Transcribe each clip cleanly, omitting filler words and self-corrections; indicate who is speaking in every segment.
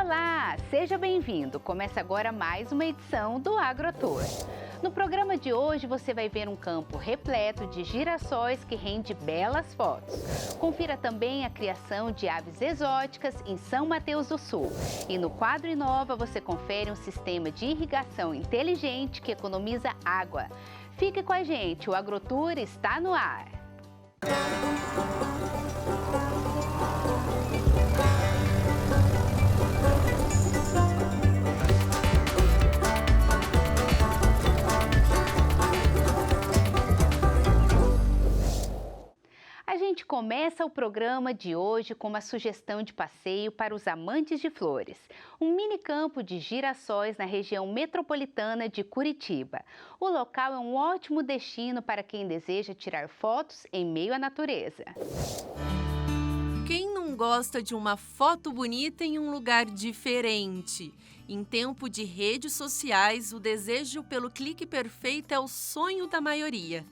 Speaker 1: Olá, seja bem-vindo. Começa agora mais uma edição do AgroTour. No programa de hoje você vai ver um campo repleto de girassóis que rende belas fotos. Confira também a criação de aves exóticas em São Mateus do Sul. E no quadro Inova você confere um sistema de irrigação inteligente que economiza água. Fique com a gente, o AgroTour está no ar. A gente começa o programa de hoje com uma sugestão de passeio para os amantes de flores. Um mini campo de girassóis na região metropolitana de Curitiba. O local é um ótimo destino para quem deseja tirar fotos em meio à natureza.
Speaker 2: Quem não gosta de uma foto bonita em um lugar diferente? Em tempo de redes sociais, o desejo pelo clique perfeito é o sonho da maioria.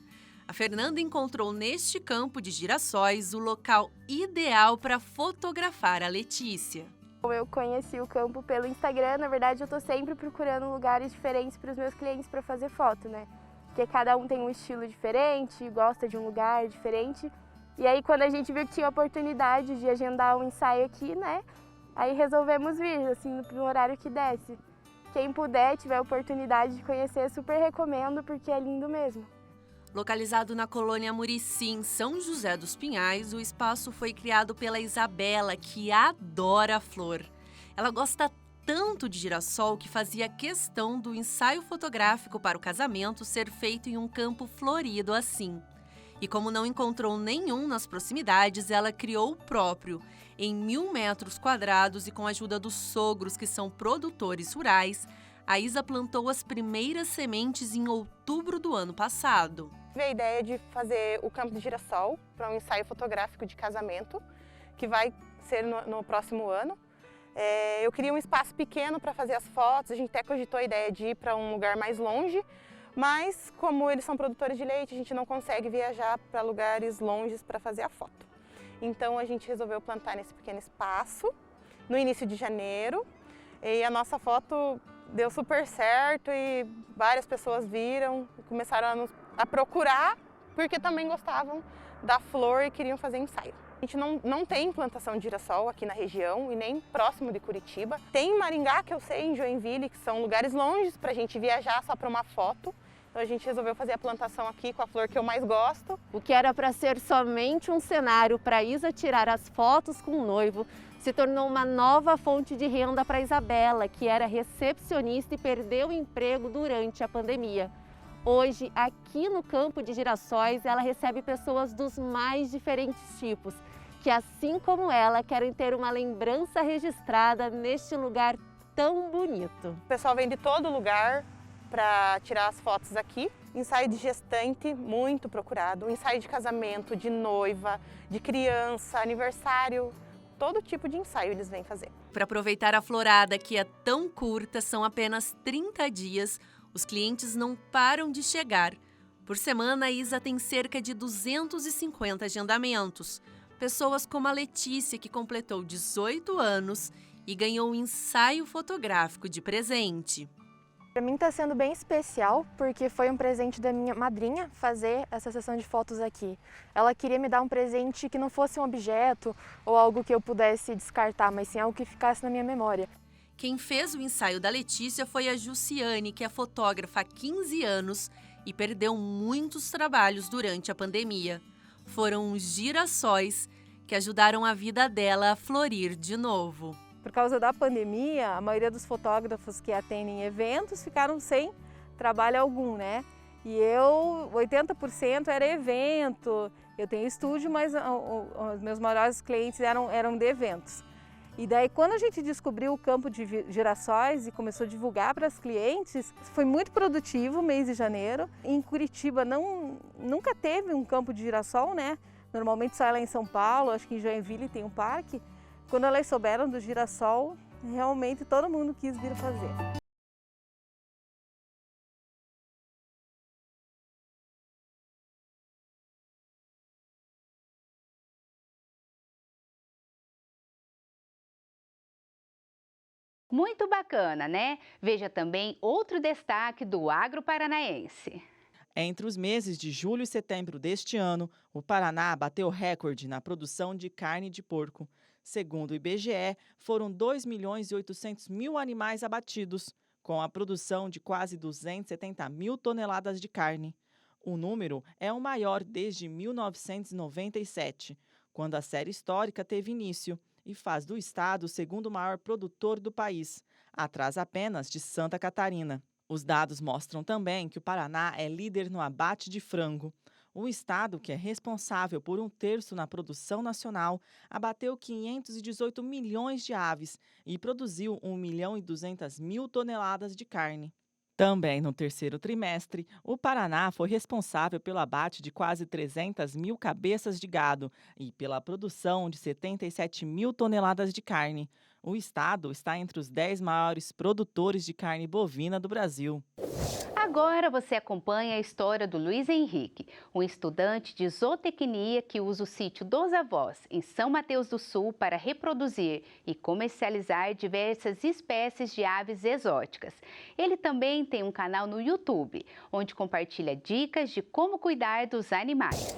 Speaker 2: A Fernanda encontrou neste campo de girassóis o local ideal para fotografar a Letícia.
Speaker 3: Eu conheci o campo pelo Instagram, na verdade eu estou sempre procurando lugares diferentes para os meus clientes para fazer foto, né? Porque cada um tem um estilo diferente, gosta de um lugar diferente. E aí quando a gente viu que tinha a oportunidade de agendar um ensaio aqui, né? Aí resolvemos vir, assim, no horário que desse. Quem puder, tiver a oportunidade de conhecer, super recomendo porque é lindo mesmo.
Speaker 2: Localizado na colônia Murici, em São José dos Pinhais, o espaço foi criado pela Isabela, que adora a flor. Ela gosta tanto de girassol que fazia questão do ensaio fotográfico para o casamento ser feito em um campo florido assim. E como não encontrou nenhum nas proximidades, ela criou o próprio, em 1.000 metros quadrados e com a ajuda dos sogros, que são produtores rurais. A Isa plantou as primeiras sementes em outubro do ano passado.
Speaker 4: Tive a ideia de fazer o campo de girassol para um ensaio fotográfico de casamento, que vai ser no próximo ano. Eu queria um espaço pequeno para fazer as fotos, a gente até cogitou a ideia de ir para um lugar mais longe, mas como eles são produtores de leite, a gente não consegue viajar para lugares longes para fazer a foto. Então a gente resolveu plantar nesse pequeno espaço, no início de janeiro, e a nossa foto deu super certo e várias pessoas viram e começaram a procurar porque também gostavam da flor e queriam fazer ensaio. A gente não tem plantação de girassol aqui na região e nem próximo de Curitiba. Tem em Maringá, que eu sei, em Joinville, que são lugares longes para a gente viajar só para uma foto. Então a gente resolveu fazer a plantação aqui com a flor que eu mais gosto.
Speaker 5: O que era para ser somente um cenário para Isa tirar as fotos com o noivo, se tornou uma nova fonte de renda para Isabela, que era recepcionista e perdeu o emprego durante a pandemia. Hoje, aqui no campo de girassóis, ela recebe pessoas dos mais diferentes tipos, que assim como ela, querem ter uma lembrança registrada neste lugar tão bonito.
Speaker 4: O pessoal vem de todo lugar para tirar as fotos aqui. Ensaio de gestante, muito procurado. Ensaio de casamento, de noiva, de criança, aniversário. Todo tipo de ensaio eles vêm fazer.
Speaker 2: Para aproveitar a florada, que é tão curta, são apenas 30 dias, os clientes não param de chegar. Por semana, a Isa tem cerca de 250 agendamentos. Pessoas como a Letícia, que completou 18 anos e ganhou um ensaio fotográfico de presente.
Speaker 3: Para mim está sendo bem especial, porque foi um presente da minha madrinha fazer essa sessão de fotos aqui. Ela queria me dar um presente que não fosse um objeto ou algo que eu pudesse descartar, mas sim algo que ficasse na minha memória.
Speaker 2: Quem fez o ensaio da Letícia foi a Jussiane, que é fotógrafa há 15 anos e perdeu muitos trabalhos durante a pandemia. Foram os girassóis que ajudaram a vida dela a florir de novo.
Speaker 6: Por causa da pandemia, a maioria dos fotógrafos que atendem eventos ficaram sem trabalho algum, né? E 80% era evento, eu tenho estúdio, mas os meus maiores clientes eram de eventos. E daí, quando a gente descobriu o campo de girassóis e começou a divulgar para as clientes, foi muito produtivo o mês de janeiro. Em Curitiba nunca teve um campo de girassol, né? Normalmente só lá em São Paulo, acho que em Joinville tem um parque. Quando elas souberam do girassol, realmente todo mundo quis vir fazer.
Speaker 1: Muito bacana, né? Veja também outro destaque do agro paranaense.
Speaker 7: Entre os meses de julho e setembro deste ano, o Paraná bateu recorde na produção de carne de porco. Segundo o IBGE, foram 2.800.000 animais abatidos, com a produção de quase 270.000 toneladas de carne. O número é o maior desde 1997, quando a série histórica teve início, e faz do estado o segundo maior produtor do país, atrás apenas de Santa Catarina. Os dados mostram também que o Paraná é líder no abate de frango. O estado, que é responsável por 1/3 na produção nacional, abateu 518 milhões de aves e produziu 1.200.000 toneladas de carne. Também no terceiro trimestre, o Paraná foi responsável pelo abate de quase 300.000 cabeças de gado e pela produção de 77.000 toneladas de carne. O estado está entre os 10 maiores produtores de carne bovina do Brasil.
Speaker 1: Agora você acompanha a história do Luiz Henrique, um estudante de zootecnia que usa o sítio dos avós, em São Mateus do Sul, para reproduzir e comercializar diversas espécies de aves exóticas. Ele também tem um canal no YouTube, onde compartilha dicas de como cuidar dos animais.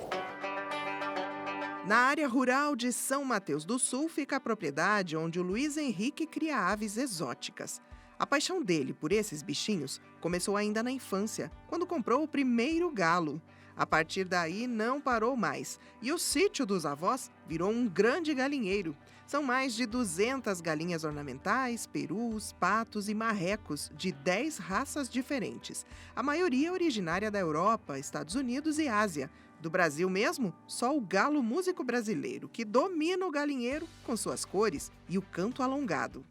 Speaker 8: Na área rural de São Mateus do Sul fica a propriedade onde o Luiz Henrique cria aves exóticas. A paixão dele por esses bichinhos começou ainda na infância, quando comprou o primeiro galo. A partir daí não parou mais e o sítio dos avós virou um grande galinheiro. São mais de 200 galinhas ornamentais, perus, patos e marrecos de 10 raças diferentes. A maioria originária da Europa, Estados Unidos e Ásia. Do Brasil mesmo, só o galo músico brasileiro, que domina o galinheiro com suas cores e o canto alongado.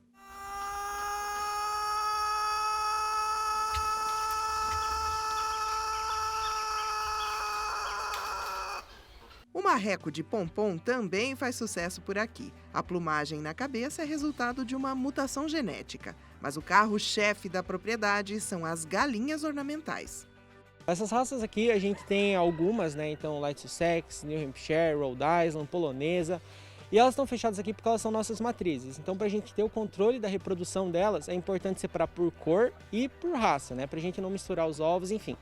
Speaker 8: O marreco de pompom também faz sucesso por aqui. A plumagem na cabeça é resultado de uma mutação genética, mas o carro-chefe da propriedade são as galinhas ornamentais.
Speaker 9: Essas raças aqui a gente tem algumas, né? Então Light Sussex, New Hampshire, Rhode Island, polonesa. E elas estão fechadas aqui porque elas são nossas matrizes. Então, para a gente ter o controle da reprodução delas, é importante separar por cor e por raça, né? Para a gente não misturar os ovos, enfim.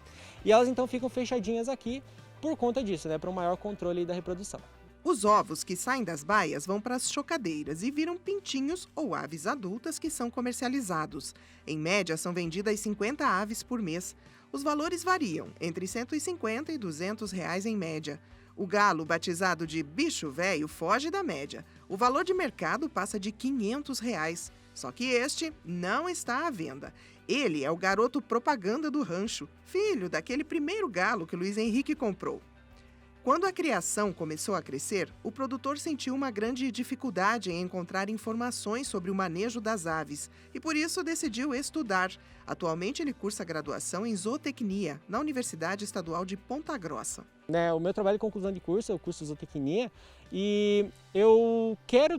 Speaker 9: E elas então ficam fechadinhas aqui por conta disso, né? Para um maior controle da reprodução.
Speaker 8: Os ovos que saem das baias vão para as chocadeiras e viram pintinhos ou aves adultas que são comercializados. Em média, são vendidas 50 aves por mês. Os valores variam, entre R$ 150 e R$ 200 em média. O galo, batizado de bicho velho, foge da média. O valor de mercado passa de R$ 500. Só que este não está à venda. Ele é o garoto propaganda do rancho, filho daquele primeiro galo que Luiz Henrique comprou. Quando a criação começou a crescer, o produtor sentiu uma grande dificuldade em encontrar informações sobre o manejo das aves e por isso decidiu estudar. Atualmente ele cursa graduação em zootecnia na Universidade Estadual de Ponta Grossa.
Speaker 9: O meu trabalho de conclusão de curso é o curso de zootecnia e eu quero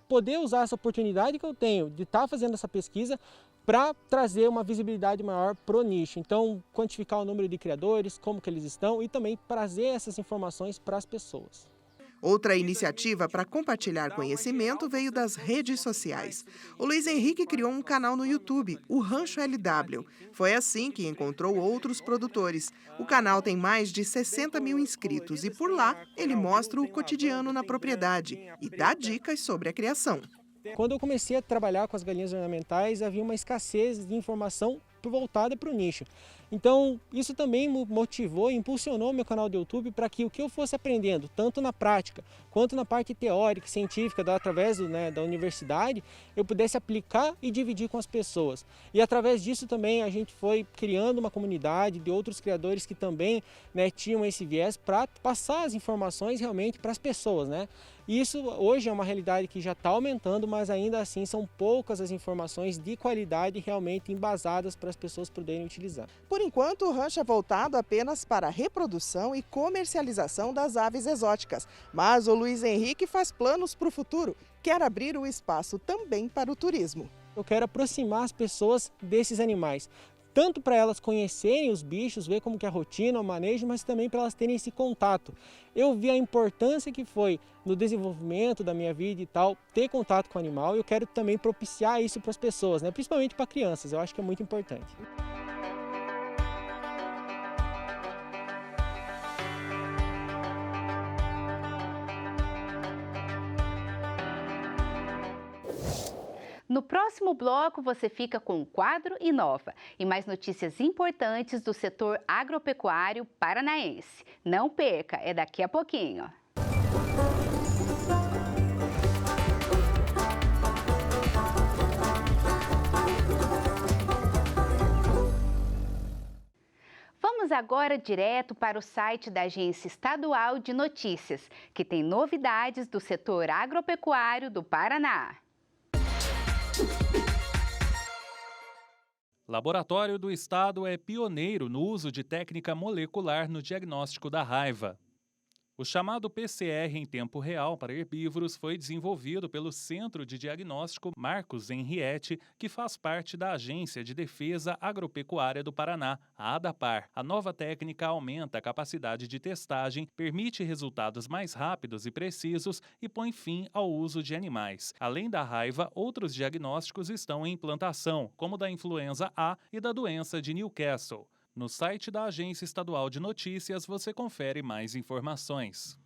Speaker 9: poder usar essa oportunidade que eu tenho de estar fazendo essa pesquisa para trazer uma visibilidade maior para o nicho. Então, quantificar o número de criadores, como que eles estão e também trazer essas informações para as pessoas.
Speaker 8: Outra iniciativa para compartilhar conhecimento veio das redes sociais. O Luiz Henrique criou um canal no YouTube, o Rancho LW. Foi assim que encontrou outros produtores. O canal tem mais de 60 mil inscritos e por lá ele mostra o cotidiano na propriedade e dá dicas sobre a criação.
Speaker 9: Quando eu comecei a trabalhar com as galinhas ornamentais, havia uma escassez de informação voltada para o nicho. Então, isso também me motivou e impulsionou meu canal do YouTube para que o que eu fosse aprendendo, tanto na prática quanto na parte teórica e científica, através da universidade, eu pudesse aplicar e dividir com as pessoas. E através disso também a gente foi criando uma comunidade de outros criadores que também tinham esse viés para passar as informações realmente para as pessoas, né? E isso hoje é uma realidade que já está aumentando, mas ainda assim são poucas as informações de qualidade realmente embasadas para as pessoas poderem utilizar.
Speaker 8: Por enquanto, o rancho é voltado apenas para a reprodução e comercialização das aves exóticas. Mas o Luiz Henrique faz planos para o futuro. Quer abrir o espaço também para o turismo.
Speaker 9: Eu quero aproximar as pessoas desses animais, tanto para elas conhecerem os bichos, ver como que é a rotina, o manejo, mas também para elas terem esse contato. Eu vi a importância que foi no desenvolvimento da minha vida e tal, ter contato com o animal, e eu quero também propiciar isso para as pessoas, né? Principalmente para crianças, eu acho que é muito importante.
Speaker 1: No próximo bloco, você fica com o quadro Inova e mais notícias importantes do setor agropecuário paranaense. Não perca, é daqui a pouquinho. Vamos agora direto para o site da Agência Estadual de Notícias, que tem novidades do setor agropecuário do Paraná.
Speaker 10: Laboratório do Estado é pioneiro no uso de técnica molecular no diagnóstico da raiva. O chamado PCR em tempo real para herbívoros foi desenvolvido pelo Centro de Diagnóstico Marcos Henriette, que faz parte da Agência de Defesa Agropecuária do Paraná, a ADAPAR. A nova técnica aumenta a capacidade de testagem, permite resultados mais rápidos e precisos e põe fim ao uso de animais. Além da raiva, outros diagnósticos estão em implantação, como da influenza A e da doença de Newcastle. No site da Agência Estadual de Notícias você confere mais informações.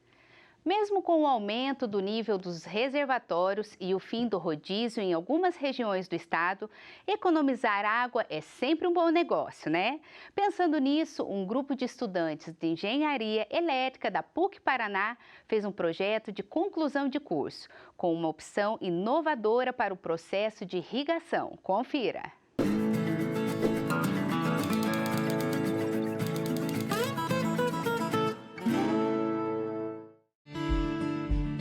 Speaker 1: Mesmo com o aumento do nível dos reservatórios e o fim do rodízio em algumas regiões do estado, economizar água é sempre um bom negócio, né? Pensando nisso, um grupo de estudantes de engenharia elétrica da PUC Paraná fez um projeto de conclusão de curso, com uma opção inovadora para o processo de irrigação. Confira!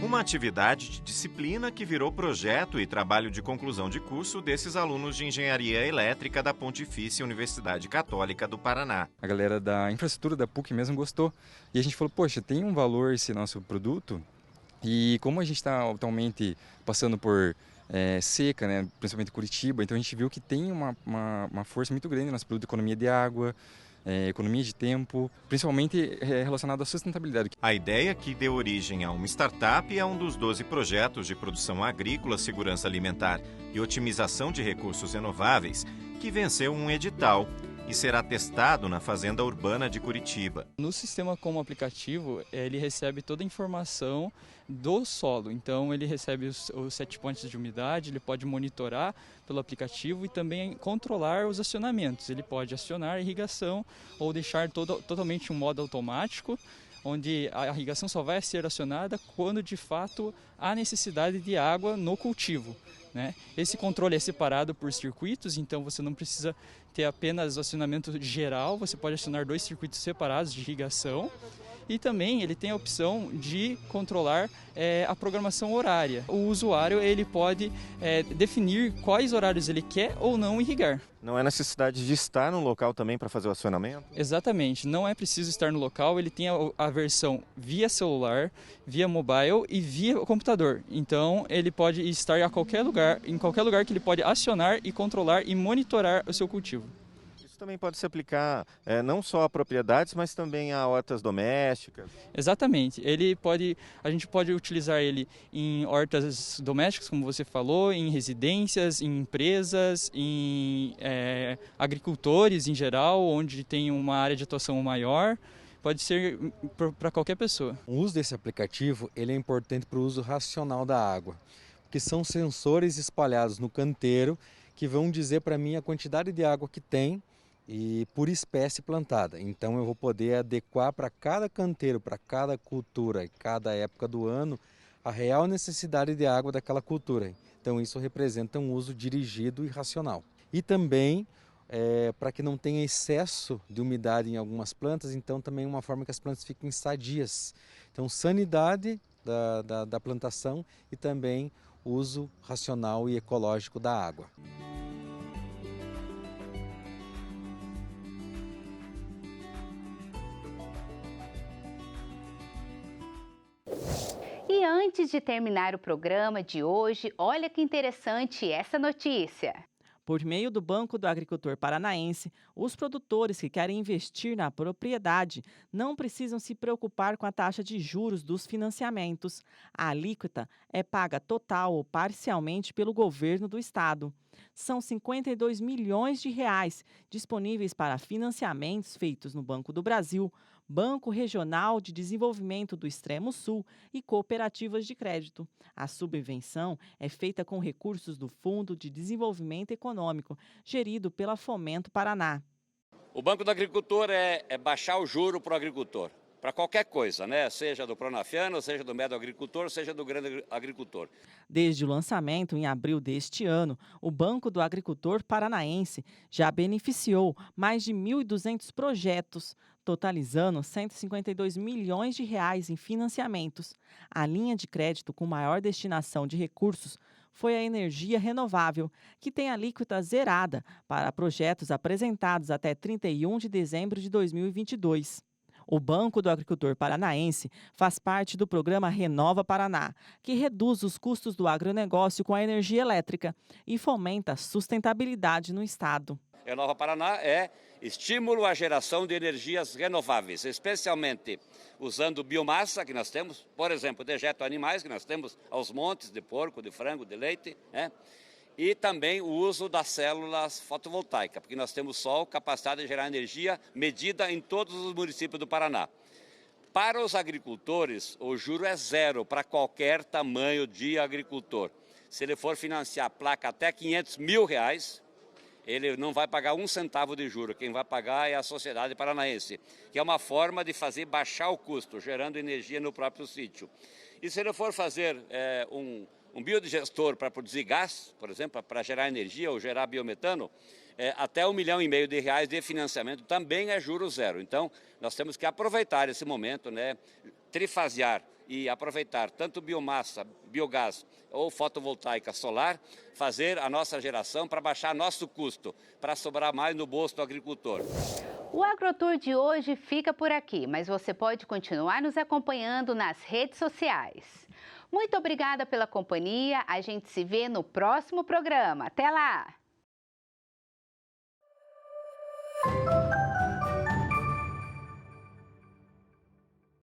Speaker 11: Uma atividade de disciplina que virou projeto e trabalho de conclusão de curso desses alunos de Engenharia Elétrica da Pontifícia Universidade Católica do Paraná.
Speaker 12: A galera da infraestrutura da PUC mesmo gostou. E a gente falou, poxa, tem um valor esse nosso produto. E como a gente está atualmente passando por seca, né, principalmente Curitiba, então a gente viu que tem uma força muito grande no nosso produto, economia de água, economia de tempo, principalmente relacionado à sustentabilidade.
Speaker 11: A ideia que deu origem a uma startup é um dos 12 projetos de produção agrícola, segurança alimentar e otimização de recursos renováveis que venceu um edital e será testado na Fazenda Urbana de Curitiba.
Speaker 13: No sistema como aplicativo, ele recebe toda a informação do solo, então ele recebe os set points de umidade, ele pode monitorar pelo aplicativo e também controlar os acionamentos. Ele pode acionar a irrigação ou deixar totalmente um modo automático, onde a irrigação só vai ser acionada quando de fato há necessidade de água no cultivo, né? Esse controle é separado por circuitos, então você não precisa ter apenas o acionamento geral, você pode acionar 2 circuitos separados de irrigação. E também ele tem a opção de controlar a programação horária. O usuário ele pode definir quais horários ele quer ou não irrigar.
Speaker 11: Não é necessidade de estar no local também para fazer o acionamento?
Speaker 13: Exatamente, não é preciso estar no local, ele tem a versão via celular, via mobile e via computador. Então ele pode estar a qualquer lugar, em qualquer lugar que ele pode acionar e controlar e monitorar o seu cultivo.
Speaker 11: Isso também pode se aplicar não só a propriedades, mas também a hortas domésticas?
Speaker 13: Exatamente. A gente pode utilizar ele em hortas domésticas, como você falou, em residências, em empresas, em agricultores em geral, onde tem uma área de atuação maior. Pode ser para qualquer pessoa.
Speaker 14: O uso desse aplicativo ele é importante para o uso racional da água, porque são sensores espalhados no canteiro que vão dizer para mim a quantidade de água que tem e por espécie plantada. Então eu vou poder adequar para cada canteiro, para cada cultura e cada época do ano a real necessidade de água daquela cultura. Então isso representa um uso dirigido e racional. E também para que não tenha excesso de umidade em algumas plantas, então também é uma forma que as plantas fiquem sadias. Então sanidade da plantação e também uso racional e ecológico da água.
Speaker 1: E antes de terminar o programa de hoje, olha que interessante essa notícia.
Speaker 7: Por meio do Banco do Agricultor Paranaense, os produtores que querem investir na propriedade não precisam se preocupar com a taxa de juros dos financiamentos. A alíquota é paga total ou parcialmente pelo governo do estado. São 52 milhões de reais disponíveis para financiamentos feitos no Banco do Brasil, Banco Regional de Desenvolvimento do Extremo Sul e cooperativas de crédito. A subvenção é feita com recursos do Fundo de Desenvolvimento Econômico, gerido pela Fomento Paraná.
Speaker 15: O Banco do Agricultor é baixar o juro para o agricultor, para qualquer coisa, né? Seja do pronafiano, seja do médio agricultor, seja do grande agricultor.
Speaker 7: Desde o lançamento, em abril deste ano, o Banco do Agricultor Paranaense já beneficiou mais de 1.200 projetos, totalizando 152 milhões de reais em financiamentos. A linha de crédito com maior destinação de recursos foi a energia renovável, que tem alíquota zerada para projetos apresentados até 31 de dezembro de 2022. O Banco do Agricultor Paranaense faz parte do programa Renova Paraná, que reduz os custos do agronegócio com a energia elétrica e fomenta a sustentabilidade no estado.
Speaker 15: Renova Paraná é estímulo à geração de energias renováveis, especialmente usando biomassa que nós temos, por exemplo, dejeto animais que nós temos aos montes de porco, de frango, de leite, né? E também o uso das células fotovoltaicas, porque nós temos sol, capacidade de gerar energia medida em todos os municípios do Paraná. Para os agricultores, o juro é zero para qualquer tamanho de agricultor. Se ele for financiar placa até R$500 mil, ele não vai pagar um centavo de juro. Quem vai pagar é a sociedade paranaense, que é uma forma de fazer baixar o custo, gerando energia no próprio sítio. E se ele for fazer um biodigestor para produzir gás, por exemplo, para gerar energia ou gerar biometano, até R$1,5 milhão de financiamento também é juro zero. Então, nós temos que aproveitar esse momento, né, trifasear e aproveitar tanto biomassa, biogás ou fotovoltaica solar, fazer a nossa geração para baixar nosso custo, para sobrar mais no bolso do agricultor.
Speaker 1: O AgroTour de hoje fica por aqui, mas você pode continuar nos acompanhando nas redes sociais. Muito obrigada pela companhia, a gente se vê no próximo programa. Até lá!